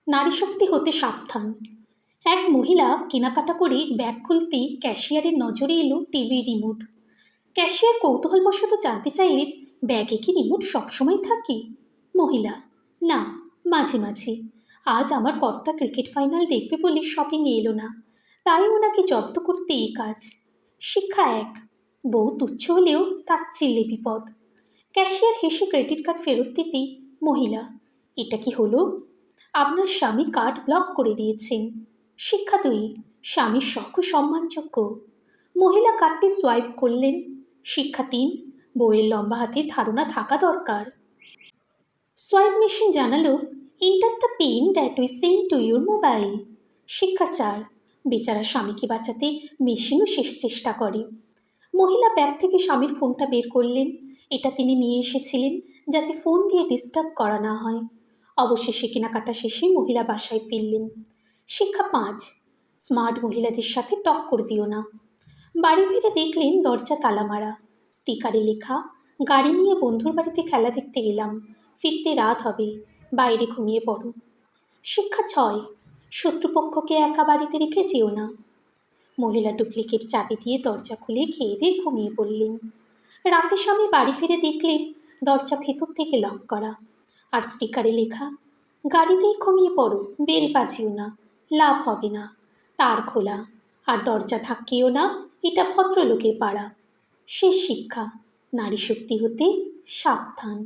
নারী শক্তি হতে সাবধান। এক মহিলা কেনাকাটা করে ব্যাগ খুলতেই ক্যাশিয়ারের নজরে এলো টিভি রিমোট। ক্যাশিয়ার কৌতূহলবশত জানতে চাইলেন, ব্যাগে কি রিমোট সবসময় থাকে? মহিলা: না, মাঝে মাঝে। আজ আমার কর্তা ক্রিকেট ফাইনাল দেখবে বলে শপিংয়ে এলো না, তাই ওনাকে জব্দ করতে এই কাজ। শিক্ষা এক: বউ তুচ্ছ হলেও তাচ্ছিল্যে বিপদ। ক্যাশিয়ার হেসে ক্রেডিট কার্ড ফেরত দিতেই মহিলা: এটা কি হলো? আপনার স্বামী কার্ড ব্লক করে দিয়েছেন। শিক্ষা দুই: স্বামীর শখ সম্মানযোগ্য। মহিলা কার্ডটি সোয়াইপ করলেন। শিক্ষা তিন: বইয়ের লম্বা হাতে ধারণা থাকা দরকার। সোয়াইপ মেশিন জানালো, enter the pin that we send to your mobile. শিক্ষা চার: বেচারা স্বামীকে বাঁচাতে মেশিনও শেষ চেষ্টা করে। মহিলা ব্যাগ থেকে স্বামীর ফোনটা বের করলেন। এটা তিনি নিয়ে এসেছিলেন যাতে ফোন দিয়ে ডিস্টার্ব করা না হয়। অবশেষে কেনাকাটা শেষে মহিলা বাসায় ফিরলেন। শিক্ষা পাঁচ: স্মার্ট মহিলাদের সাথে টক্কর দিও না। বাড়ি ফিরে দেখলেন দরজা তালা মারা, স্টিকারে লেখা, গাড়ি নিয়ে বন্ধুর বাড়িতে খেলা দেখতে গেলাম, ফিরতে রাত হবে, বাইরে ঘুমিয়ে পড়ো। শিক্ষা ছয়: শত্রুপক্ষকে একা বাড়িতে রেখে যেও না। মহিলা ডুপ্লিকেট চাবি দিয়ে দরজা খুলে খেয়ে দিয়ে ঘুমিয়ে পড়লেন। রাতে স্বামী বাড়ি ফিরে দেখলেন দরজা ভেতর থেকে লক করা, আর স্টিকারে লেখা, গাড়িতেই ঘুমিয়ে পড়ো, বেল বাজিও না, লাভ হবে না, তার খোলা, আর দরজা ধাক্কিও না, এটা ভদ্রলোকের পাড়া। শেষ শিক্ষা: নারী শক্তি হতে সাবধান।